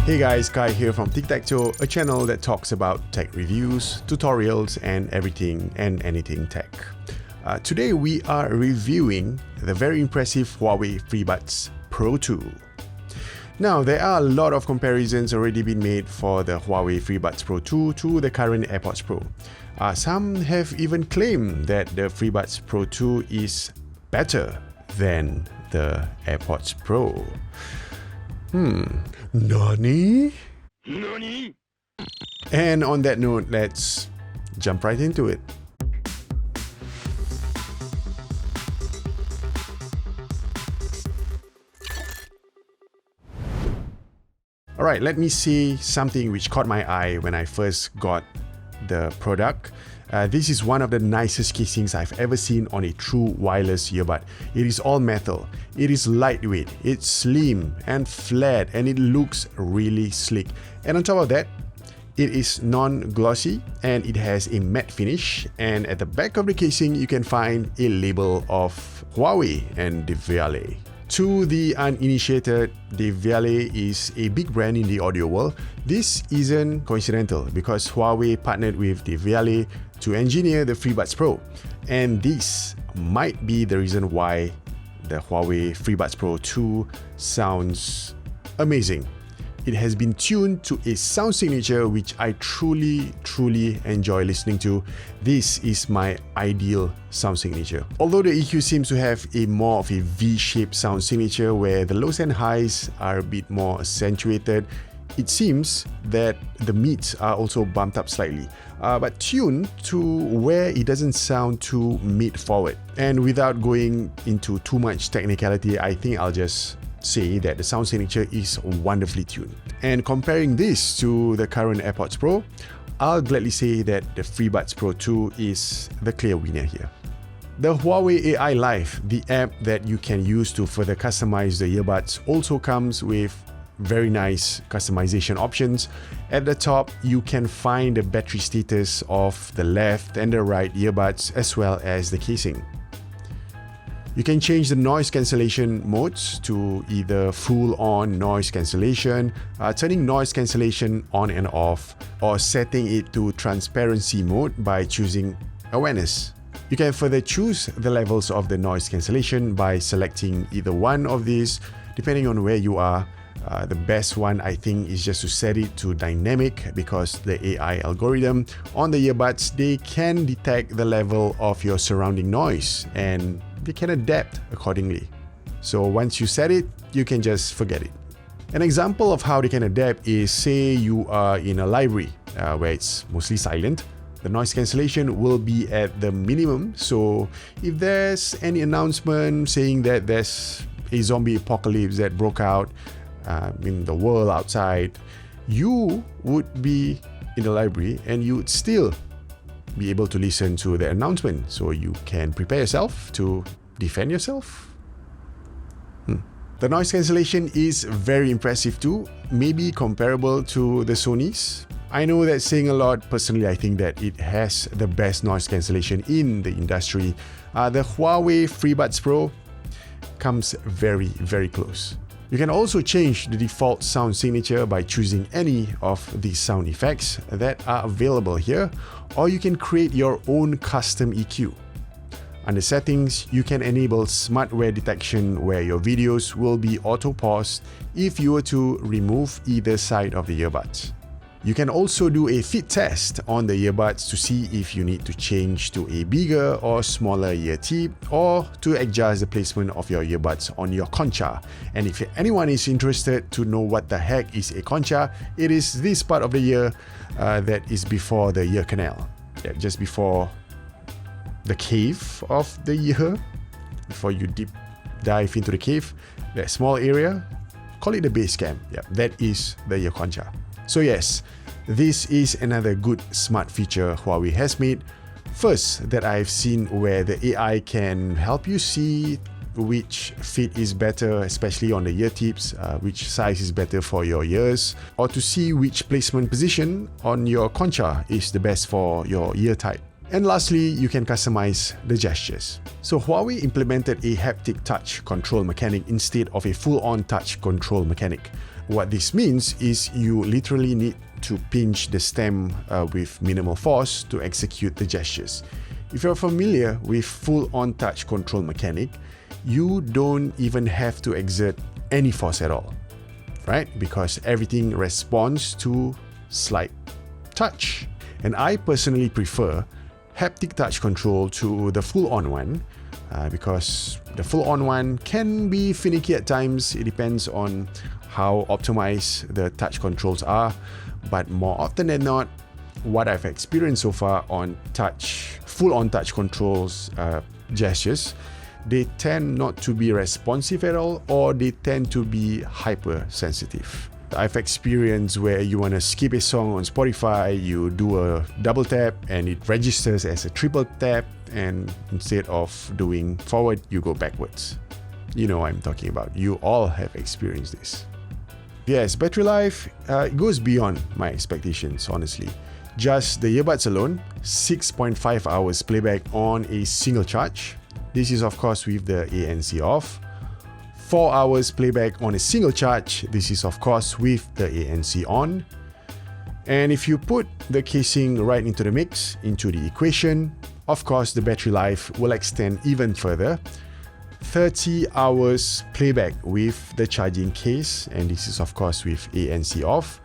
Hey guys, Kai here from Tic-Tac-Toe, a channel that talks about tech reviews, tutorials, and everything and anything tech. Today we are reviewing the very impressive Huawei Freebuds Pro 2. Now, there are a lot of comparisons already been made for the Huawei Freebuds Pro 2 to the current AirPods Pro. Some have even claimed that the Freebuds Pro 2 is better than the AirPods Pro. Nani? Nani? And on that note, let's jump right into it. Alright, let me say something which caught my eye when I first got the product. This is one of the nicest casings I've ever seen on a true wireless earbud. It is all metal, it is lightweight, it's slim and flat, and it looks really sleek. And on top of that, it is non-glossy and it has a matte finish, and at the back of the casing you can find a label of Huawei and Deviale. To the uninitiated, Deviale is a big brand in the audio world. This isn't coincidental because Huawei partnered with Deviale to engineer the Freebuds Pro, and this might be the reason why the Huawei Freebuds Pro 2 sounds amazing. It has been tuned to a sound signature which I truly enjoy listening to. This is my ideal sound signature. Although the EQ seems to have a more of a V-shaped sound signature where the lows and highs are a bit more accentuated, it seems that the mids are also bumped up slightly, but tuned to where it doesn't sound too mid-forward. And without going into too much technicality, I think I'll just say that the sound signature is wonderfully tuned. And comparing this to the current AirPods Pro, I'll gladly say that the Freebuds Pro 2 is the clear winner here. The Huawei AI Live, the app that you can use to further customize the earbuds, also comes with very nice customization options. At the top, you can find the battery status of the left and the right earbuds as well as the casing. You can change the noise cancellation modes to either full-on noise cancellation, turning noise cancellation on and off, or setting it to transparency mode by choosing awareness. You can further choose the levels of the noise cancellation by selecting either one of these, depending on where you are. The best one, I think, is just to set it to dynamic, because the AI algorithm on the earbuds, they can detect the level of your surrounding noise and they can adapt accordingly. So once you set it, you can just forget it. An example of how they can adapt is, say you are in a library where it's mostly silent. The noise cancellation will be at the minimum, so if there's any announcement saying that there's a zombie apocalypse that broke out in the world outside, you would be in the library and you would still be able to listen to the announcement, so you can prepare yourself to defend yourself. The noise cancellation is very impressive too, maybe comparable to the Sony's. I know that's saying a lot. Personally, I think that it has the best noise cancellation in the industry. The Huawei Freebuds Pro comes very close. You can also change the default sound signature by choosing any of the sound effects that are available here, or you can create your own custom EQ. Under settings, you can enable smart wear detection where your videos will be auto-paused if you were to remove either side of the earbuds. You can also do a fit test on the earbuds to see if you need to change to a bigger or smaller ear tip, or to adjust the placement of your earbuds on your concha. And if anyone is interested to know what the heck is a concha, it is this part of the ear that is before the ear canal. Yeah, just before the cave of the ear, before you deep dive into the cave, that small area, call it the base camp. Yeah, that is the ear concha. So yes, this is another good smart feature Huawei has made. First, that I've seen where the AI can help you see which fit is better, especially on the ear tips, which size is better for your ears, or to see which placement position on your concha is the best for your ear type. And lastly, you can customize the gestures. So Huawei implemented a haptic touch control mechanic instead of a full-on touch control mechanic. What this means is you literally need to pinch the stem with minimal force to execute the gestures. If you're familiar with full-on touch control mechanic, you don't even have to exert any force at all, right? Because everything responds to slight touch. And I personally prefer haptic touch control to the full-on one, because the full-on one can be finicky at times. It depends on how optimized the touch controls are, but more often than not, what I've experienced so far on full-on touch controls gestures, they tend not to be responsive at all, or they tend to be hypersensitive. I've experienced where you want to skip a song on Spotify, you do a double tap and it registers as a triple tap, and instead of doing forward, you go backwards. You know what I'm talking about. You all have experienced this. Yes, battery life, it goes beyond my expectations, honestly. Just the earbuds alone, 6.5 hours playback on a single charge. This is of course with the ANC off. 4 hours playback on a single charge. This is of course with the ANC on. And if you put the casing right into the mix, into the equation, of course the battery life will extend even further. 30 hours playback with the charging case, and this is of course with ANC off.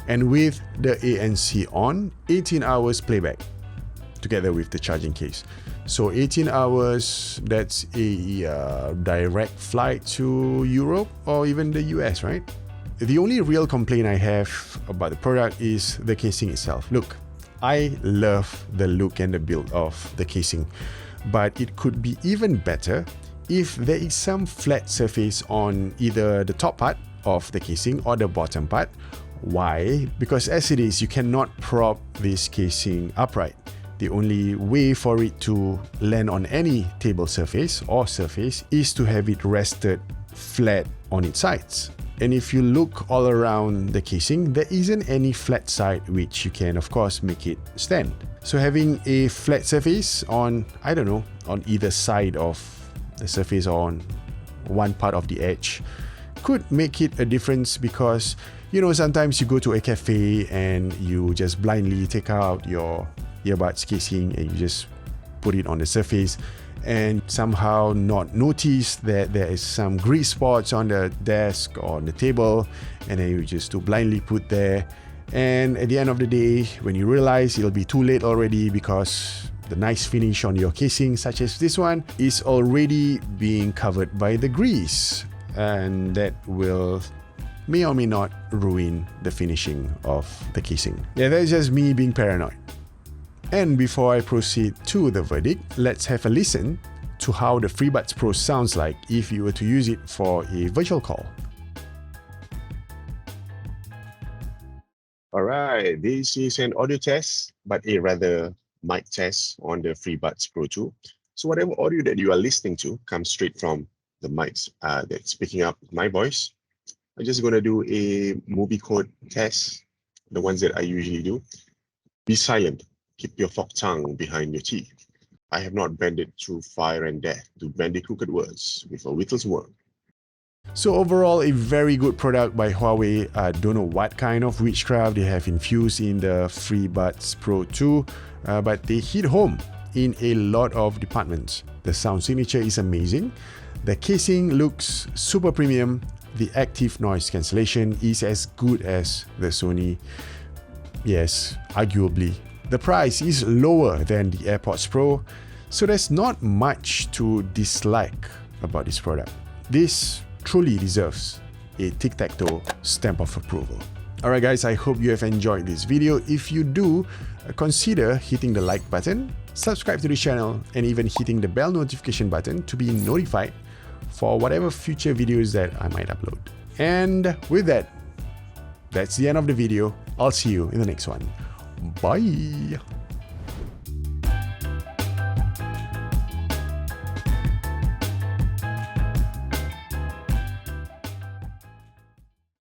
And with the ANC on, 18 hours playback together with the charging case. So 18 hours, that's a direct flight to Europe or even the US, right? The only real complaint I have about the product is the casing itself. Look, I love the look and the build of the casing, but it could be even better if there is some flat surface on either the top part of the casing or the bottom part. Why? Because as it is, you cannot prop this casing upright. The only way for it to land on any table surface or surface is to have it rested flat on its sides. And if you look all around the casing, there isn't any flat side which you can of course make it stand. So having a flat surface on, I don't know, on either side of the surface or on one part of the edge could make it a difference, because you know, sometimes you go to a cafe and you just blindly take out your earbuds casing and you just put it on the surface and somehow not notice that there is some grease spots on the desk or on the table, and then you just blindly put there, and at the end of the day when you realize, it'll be too late already, because the nice finish on your casing such as this one is already being covered by the grease, and that will may or may not ruin the finishing of the casing. Yeah, that's just me being paranoid. And before I proceed to the verdict, let's have a listen to how the Freebuds Pro sounds like if you were to use it for a virtual call. Alright, this is an audio test, but a rather mic test on the Freebuds Pro 2. So whatever audio that you are listening to comes straight from the mics that's picking up my voice. I'm just going to do a movie code test, the ones that I usually do. Be silent. Keep your forked tongue behind your teeth. I have not bended through fire and death to bend the crooked words with a whittle's word. So overall, a very good product by Huawei. I don't know what kind of witchcraft they have infused in the Freebuds Pro 2, but they hit home in a lot of departments. The sound signature is amazing. The casing looks super premium. The active noise cancellation is as good as the Sony. Yes, arguably. The price is lower than the AirPods Pro, so there's not much to dislike about this product. This truly deserves a tic-tac-toe stamp of approval. Alright guys, I hope you have enjoyed this video. If you do, consider hitting the like button, subscribe to the channel, and even hitting the bell notification button to be notified for whatever future videos that I might upload. And with that, that's the end of the video. I'll see you in the next one. Bye!